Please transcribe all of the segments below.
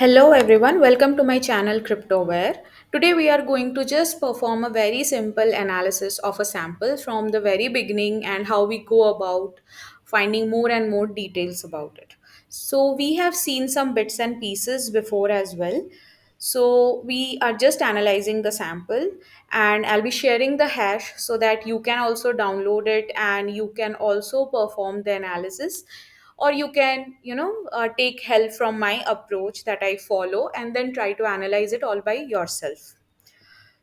Hello everyone, welcome to my channel CryptoWare. Today we are going to just perform a very simple analysis of a sample from the very beginning and how we go about finding more and more details about it. So we have seen some bits and pieces before as well. So we are just analyzing the sample and I'll be sharing the hash so that you can also download it and you can also perform the analysis, or you can take help from my approach that I follow and then try to analyze it all by yourself.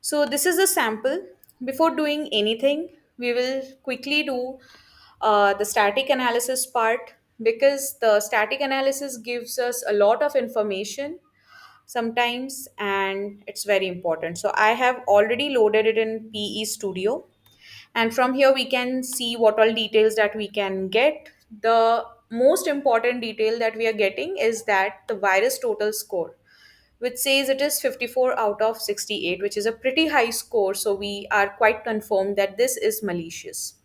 So this is a sample. Before doing anything, we will quickly do the static analysis part, because the static analysis gives us a lot of information sometimes and it's very important. So I have already loaded it in PE Studio, and from here we can see what all details that we can get. The most important detail that we are getting is that the virus total score, which says it is 54 out of 68, which is a pretty high score, so we are quite confirmed that this is malicious.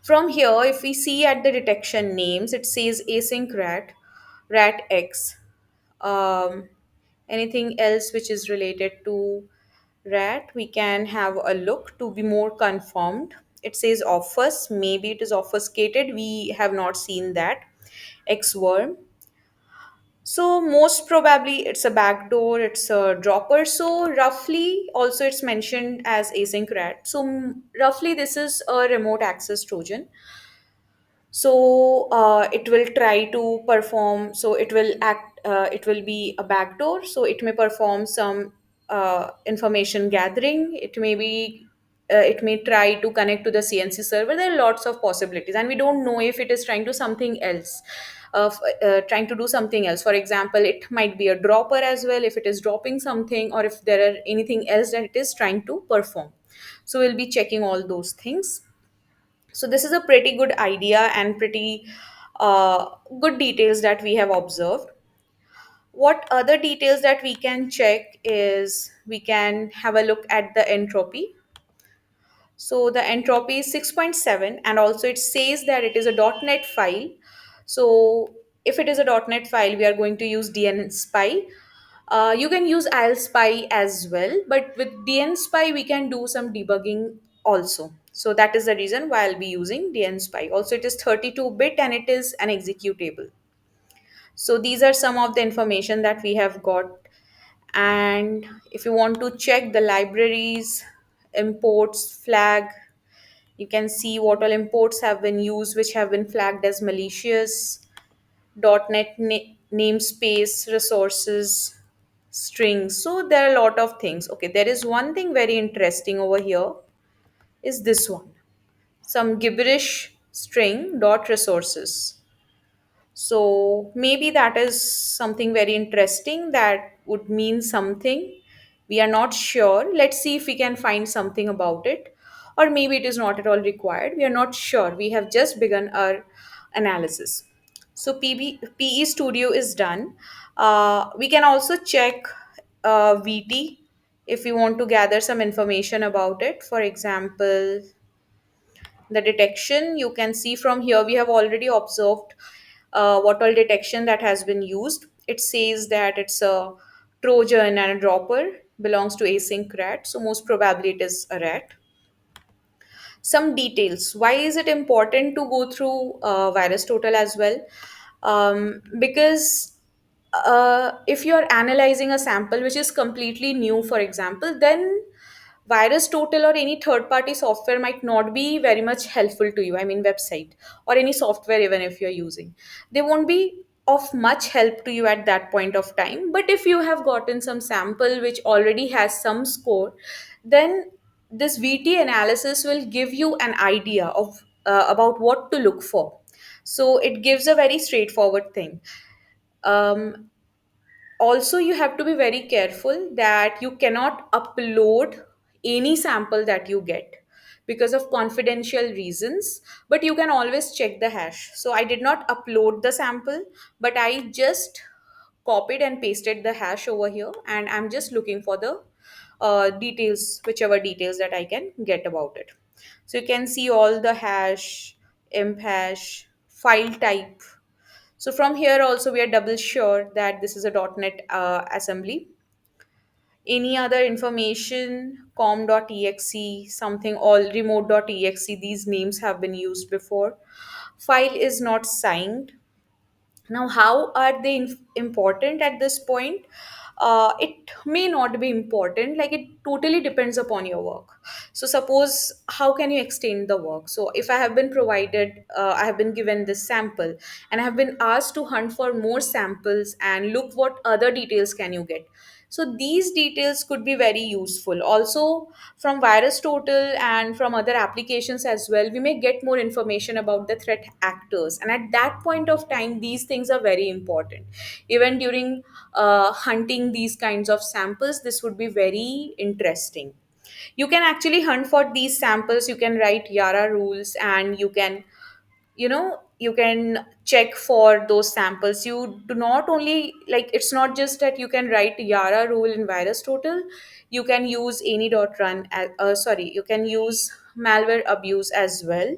From here, if we see at the detection names, it says ASyncRAT, RATX, um, anything else which is related to rat, we can have a look to be more confirmed. It says office, maybe it is obfuscated, we have not seen that. X worm, so most probably it's a backdoor, it's a dropper. So roughly also it's mentioned as ASyncRAT. So roughly this is a remote access Trojan. So it will try to perform, so it will act, it will be a backdoor, so it may perform some information gathering. It may be, it may try to connect to the CNC server. There are lots of possibilities and we don't know if it is trying to something else, trying to do something else. For example, it might be a dropper as well, if it is dropping something, or if there are anything else that it is trying to perform. So we'll be checking all those things. So this is a pretty good idea and pretty good details that we have observed. What other details that we can check is we can have a look at the entropy. So the entropy is 6.7, and also it says that it is a .NET file. So if it is a .NET file, we are going to use dnspy. You can use ILSpy as well, but with dnspy we can do some debugging also. So that is the reason why I'll be using dnspy. Also, it is 32-bit and it is an executable. So these are some of the information that we have got. And if you want to check the libraries, imports, flag, you can see what all imports have been used which have been flagged as malicious. .NET namespace, resources, strings. So there are a lot of things. Okay, there is one thing very interesting over here, is this one. Some gibberish string dot resources. So maybe that is something very interesting that would mean something. We are not sure. Let's see if we can find something about it. Or maybe it is not at all required. We are not sure. We have just begun our analysis. So PE Studio is done. We can also check VT if we want to gather some information about it. For example, the detection, you can see from here we have already observed what all detection that has been used. It says that it's a Trojan and a dropper, belongs to ASyncRAT, so most probably it is a rat. Some details. Why is it important to go through virus total as well? Because if you're analyzing a sample which is completely new, for example, then virus total or any third party software might not be very much helpful to you. I mean, website or any software, even if you're using, they won't be of much help to you at that point of time. But if you have gotten some sample which already has some score, then this VT analysis will give you an idea of about what to look for. So it gives a very straightforward thing. um, Also, you have to be very careful that you cannot upload any sample that you get because of confidential reasons, but you can always check the hash. So I did not upload the sample, but I just copied and pasted the hash over here, and I'm just looking for the details, whichever details that I can get about it. So you can see all the hash, imp hash, file type. So from here also we are double sure that this is a .NET assembly. Any other information, com.exe, something, all remote.exe, these names have been used before. File is not signed. Now, how are they important at this point? It may not be important, like it totally depends upon your work. So, suppose how can you extend the work? So, if I have been provided, I have been given this sample and I have been asked to hunt for more samples and look what other details can you get. So these details could be very useful. Also, from Virus Total and from other applications as well, we may get more information about the threat actors. And at that point of time, these things are very important. Even during hunting these kinds of samples, this would be very interesting. You can actually hunt for these samples. You can write Yara rules, and you can check for those samples. You do not only, like, it's not just that you can write Yara rule in Virus Total. You can use any.run sorry, you can use malware abuse as well.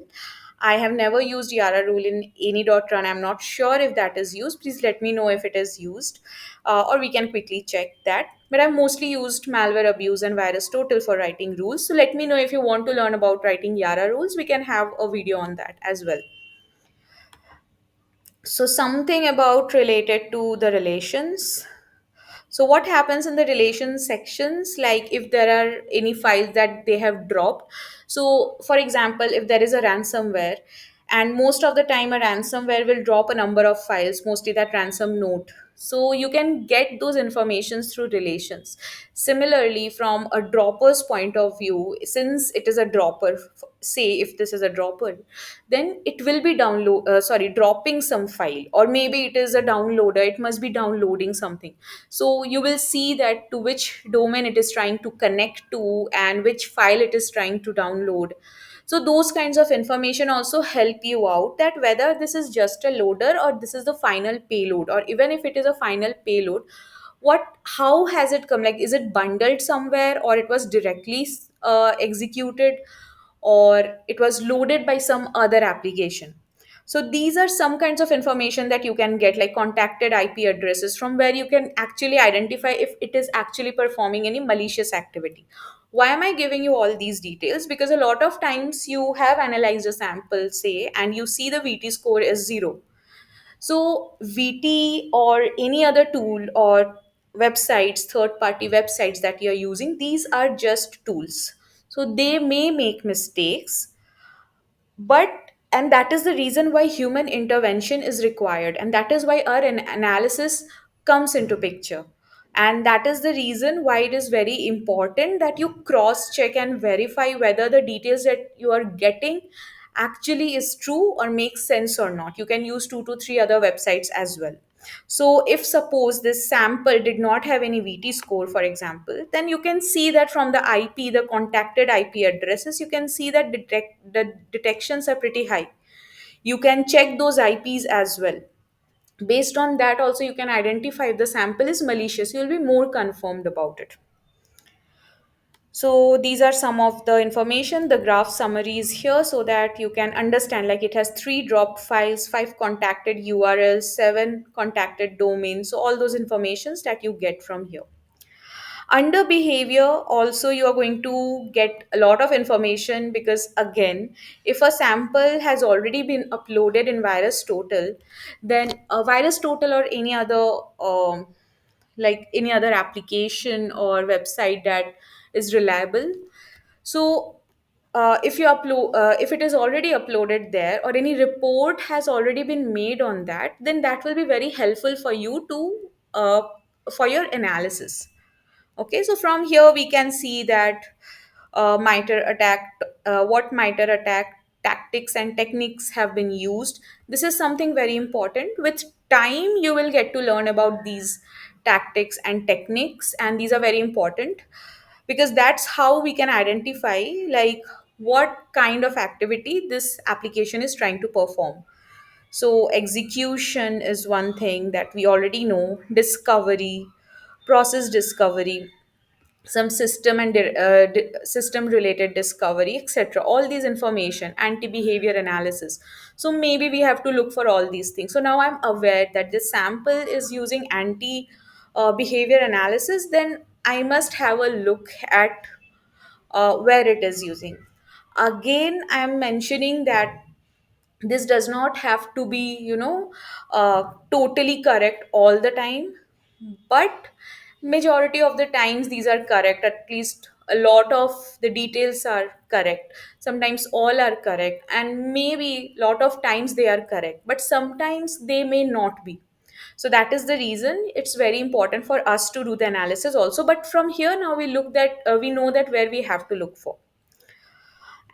I have never used Yara rule in any.run. I'm not sure if that is used. Please let me know if it is used, or we can quickly check that. But I've mostly used malware abuse and Virus Total for writing rules. So let me know if you want to learn about writing Yara rules. We can have a video on that as well. So something about related to the relations. So what happens in the relations sections, like if there are any files that they have dropped. So for example, if there is a ransomware, and most of the time a ransomware will drop a number of files, mostly that ransom note. So you can get those informations through relations. Similarly, from a dropper's point of view, since it is a dropper, say if this is a dropper, then it will be dropping some file, or maybe it is a downloader, it must be downloading something. So you will see that to which domain it is trying to connect to and which file it is trying to download. So those kinds of information also help you out, that whether this is just a loader or this is the final payload, or even if it is a final payload, what how has it come, like is it bundled somewhere, or it was directly executed, or it was loaded by some other application. So these are some kinds of information that you can get, like contacted IP addresses, from where you can actually identify if it is actually performing any malicious activity. Why am I giving you all these details? Because a lot of times you have analyzed a sample, say, and you see the VT score is 0. So VT or any other tool or websites, third party websites that you're using, these are just tools. So they may make mistakes, but and that is the reason why human intervention is required, and that is why our analysis comes into picture. And that is the reason why it is very important that you cross check and verify whether the details that you are getting actually is true or makes sense or not. You can use 2 to 3 other websites as well. So if suppose this sample did not have any VT score, for example, then you can see that from the IP, the contacted IP addresses, you can see that the detections are pretty high. You can check those IPs as well. Based on that, also you can identify if the sample is malicious. You'll be more confirmed about it. So these are some of the information. The graph summary is here so that you can understand, like it has 3 dropped files, 5 contacted URLs, 7 contacted domains. So all those informations that you get from here. Under behavior, also you are going to get a lot of information, because again, if a sample has already been uploaded in Virus Total, then a Virus Total or any other like any other application or website that is reliable. So if you upload if it is already uploaded there, or any report has already been made on that, then that will be very helpful for you to for your analysis. Okay, so from here we can see that MITRE attack, what MITRE attack tactics and techniques have been used. This is something very important. With time, you will get to learn about these tactics and techniques, and these are very important, because that's how we can identify, like, what kind of activity this application is trying to perform. So execution is one thing that we already know, discovery, process discovery. some system and system related discovery, etc. All these information, anti behavior analysis. So maybe we have to look for all these things. So now I'm aware that this sample is using anti behavior analysis, then I must have a look at where it is using. Again, I am mentioning that this does not have to be, totally correct all the time, but majority of the times these are correct. At least a lot of the details are correct, sometimes all are correct, and maybe lot of times they are correct, but sometimes they may not be. So that is the reason it's very important for us to do the analysis also. But from here now we look that we know that where we have to look for.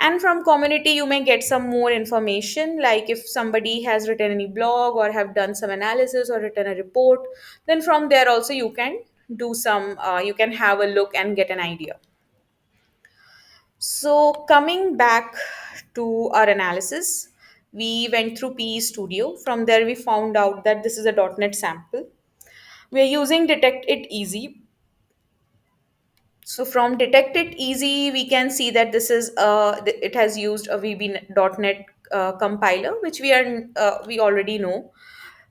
And from community you may get some more information, like if somebody has written any blog or have done some analysis or written a report, then from there also you can do some you can have a look and get an idea. So coming back to our analysis, we went through PE Studio. From there we found out that this is a .NET sample. We are using Detect It Easy. So from Detect It Easy, we can see that this is it has used a VB.NET compiler, which we already know.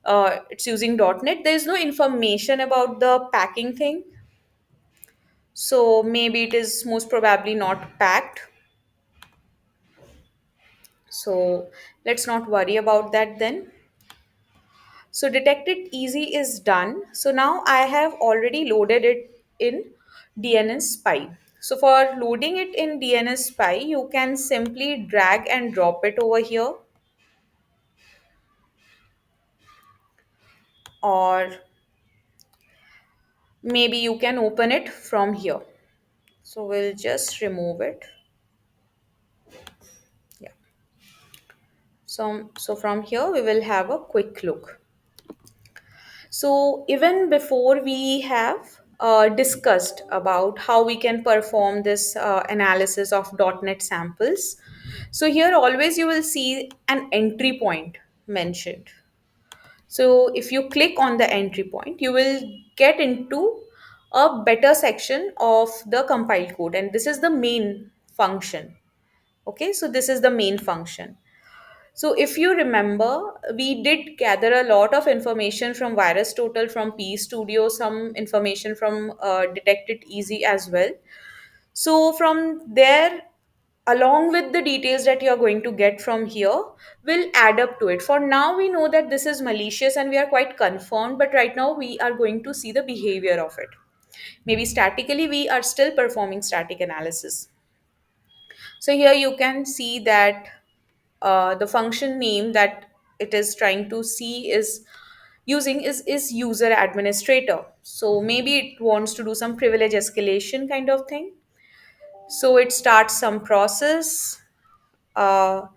It's using .NET. There is no information about the packing thing, so maybe it is most probably not packed. So let's not worry about that then. So Detect It Easy is done. So now I have already loaded it in DNS Spy. So for loading it in DNS Spy, you can simply drag and drop it over here, or maybe you can open it from here. So we'll just remove it. Yeah. So from here we will have a quick look. So even before we have discussed about how we can perform this analysis of .NET samples, so here always you will see an entry point mentioned. So if you click on the entry point, you will get into a better section of the compiled code, and this is the main function. Okay, so this is the main function. So if you remember, we did gather a lot of information from Virus Total, from P Studio, some information from Detect It Easy as well. So from there, along with the details that you are going to get from here, will add up to it. For now, we know that this is malicious and we are quite confirmed, but right now we are going to see the behavior of it. Maybe statically, we are still performing static analysis. So here you can see that the function name that it is trying to see is using is user administrator. So maybe it wants to do some privilege escalation kind of thing. So it starts some process. Uh,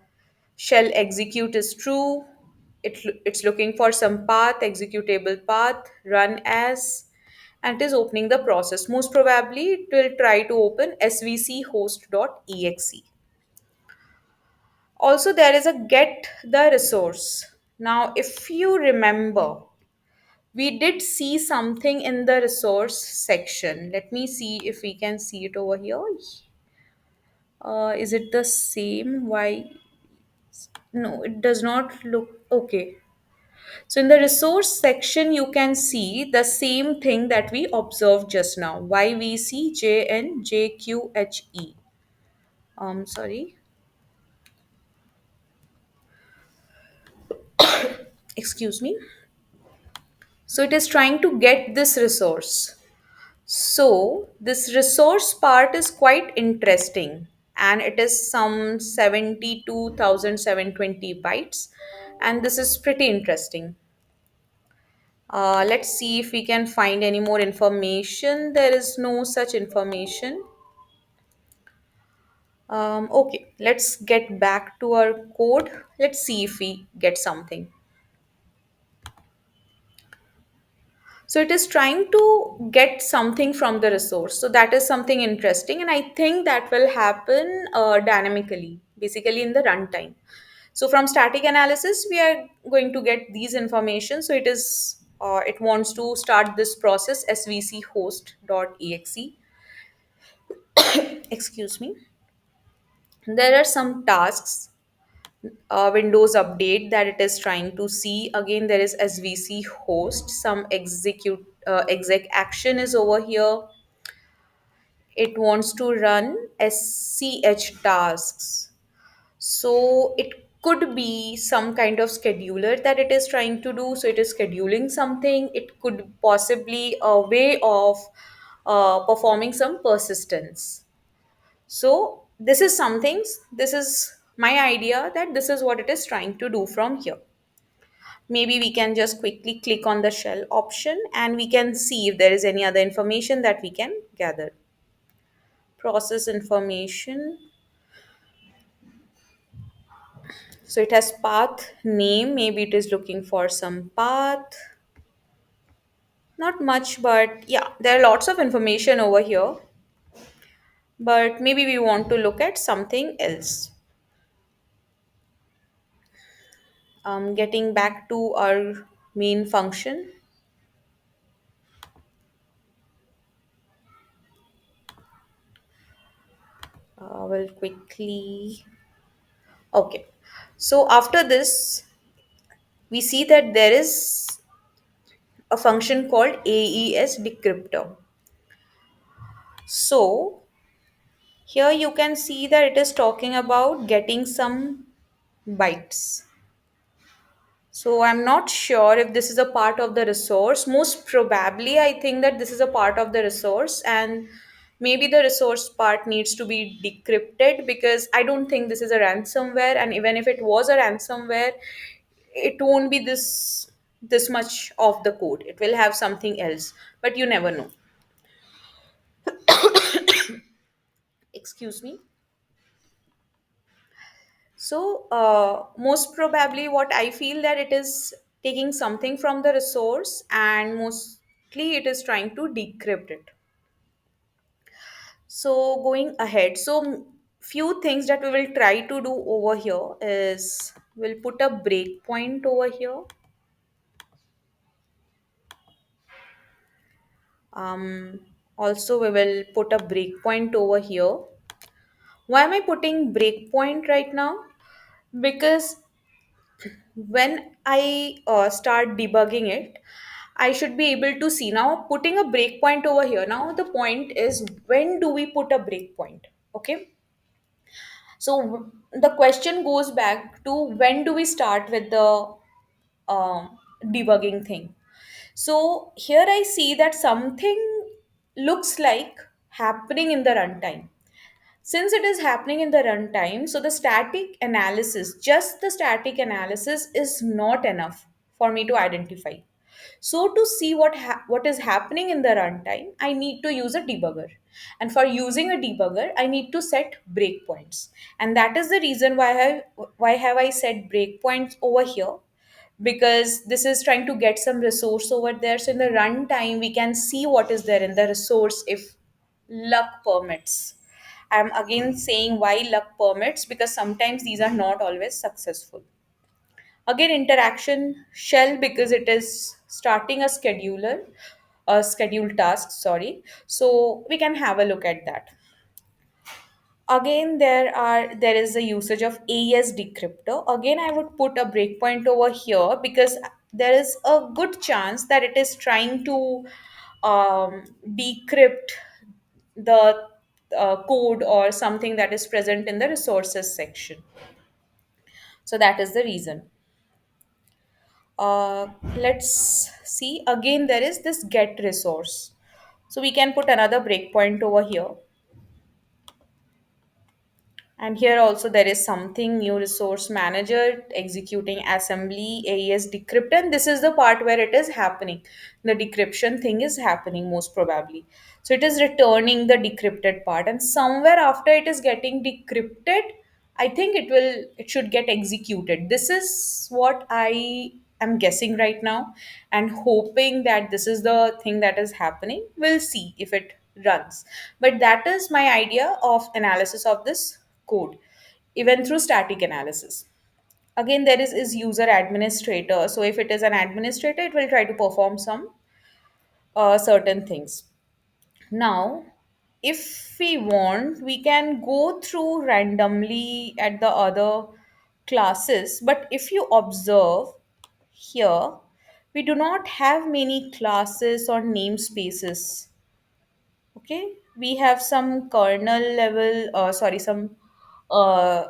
Shell execute is true. It's looking for some path, executable path, run as, and it is opening the process. Most probably it will try to open svc host.exe. Also, there is a get the resource. Now, if you remember, we did see something in the resource section. Let me see if we can see it over here. Is it the same? Why? No, it does not look okay. So, in the resource section, you can see the same thing that we observed just now. YVCJNJQHE. Sorry. Excuse me. So, it is trying to get this resource. So, this resource part is quite interesting, and it is some 72,720 bytes, and this is pretty interesting. Let's see if we can find any more information. There is no such information. Okay, let's get back to our code. Let's see if we get something. So it is trying to get something from the resource. So that is something interesting. And I think that will happen dynamically, basically in the runtime. So from static analysis, we are going to get these information. So it wants to start this process svc host.exe. Excuse me. There are some tasks, Windows update that it is trying to see. Again, there is SVC host, some exec action is over here. It wants to run SCH tasks. So it could be some kind of scheduler that it is trying to do. So it is scheduling something. It could possibly a way of performing some persistence. So this is my idea that this is what it is trying to do from here. Maybe we can just quickly click on the shell option and we can see if there is any other information that we can gather. Process information. So it has path name. Maybe it is looking for some path. Not much, but yeah, there are lots of information over here. But maybe we want to look at something else. Getting back to our main function, we'll quickly. Okay. So after this, we see that there is a function called AES decryptor. So here you can see that it is talking about getting some bytes. So I'm not sure if this is a part of the resource. Most probably, I think that this is a part of the resource, and maybe the resource part needs to be decrypted because I don't think this is a ransomware. And even if it was a ransomware, it won't be this much of the code. It will have something else, but you never know. Excuse me. So most probably, what I feel that it is taking something from the resource and mostly it is trying to decrypt it. So going ahead, few things that we will try to do over here is we'll put a breakpoint over here. Also, we will put a breakpoint over here. Why am I putting breakpoint right now? Because when I start debugging it, I should be able to see now putting a breakpoint over here. Now, the point is when do we put a breakpoint? Okay, so the question goes back to when do we start with the debugging thing. So here I see that something looks like happening in the runtime. Since it is happening in the runtime, so the static analysis, just the static analysis is not enough for me to identify. So to see what is happening in the runtime, I need to use a debugger. And for using a debugger, I need to set breakpoints. And that is the reason why have I set breakpoints over here, because this is trying to get some resource over there. So in the runtime, we can see what is there in the resource if luck permits. I'm again saying why luck permits because sometimes these are not always successful. Again, interaction shell because it is starting a scheduled task, sorry. So we can have a look at that. Again, there is a usage of AES decryptor. Again, I would put a breakpoint over here because there is a good chance that it is trying to decrypt the code or something that is present in the resources section. So that is the reason. Uh, let's see. Again, there is this get resource. So we can put another breakpoint over here. And here also there is something new resource manager executing assembly AES decrypt, and this is the part where it is happening. The decryption thing is happening most probably. So it is returning the decrypted part, and somewhere after it is getting decrypted, I think it should get executed. This is what I am guessing right now and hoping that this is the thing that is happening. We'll see if it runs. But that is my idea of analysis of this code, even through static analysis. Again, there is user administrator. So if it is an administrator, it will try to perform some certain things. Now, if we want, we can go through randomly at the other classes. But if you observe here, we do not have many classes or namespaces. Okay, we have some kernel level, some uh,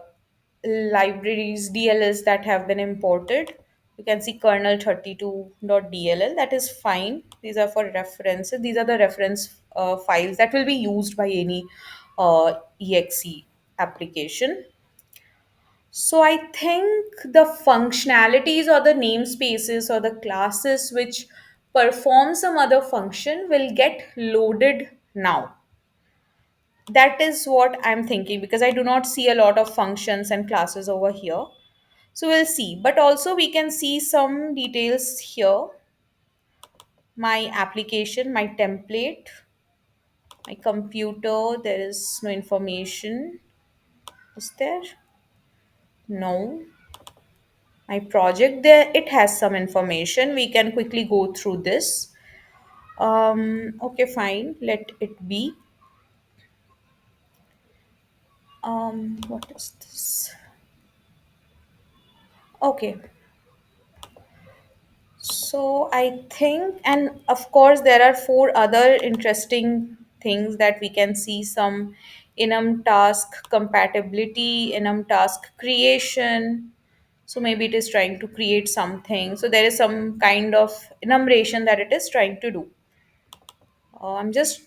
libraries, DLLs that have been imported. You can see kernel32.dll, that is fine. These are for references. These are the reference files that will be used by any exe application. So I think the functionalities or the namespaces or the classes which perform some other function will get loaded now. That is what I'm thinking, because I do not see a lot of functions and classes over here. So we'll see. But also we can see some details here. My application, my template, my computer, there is no information. Is there? No. My project, there it has some information. We can quickly go through this. Okay, fine. Let it be. What is this? Okay. So I think, and of course, there are four other interesting things that we can see: some enum task compatibility, enum task creation. So maybe it is trying to create something. So there is some kind of enumeration that it is trying to do. I'm just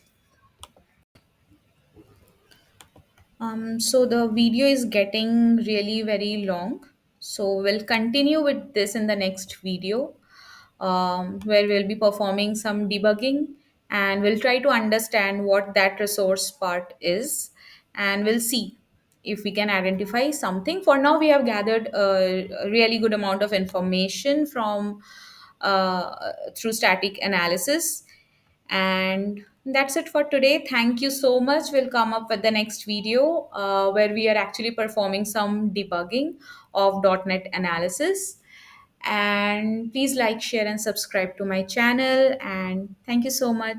so the video is getting really very long. So we'll continue with this in the next video, where we'll be performing some debugging and we'll try to understand what that resource part is, and we'll see if we can identify something. For now, we have gathered a really good amount of information from through static analysis, and that's it for today. Thank you so much. We'll come up with the next video where we are actually performing some debugging of .NET analysis. And please like, share, and subscribe to my channel. And thank you so much.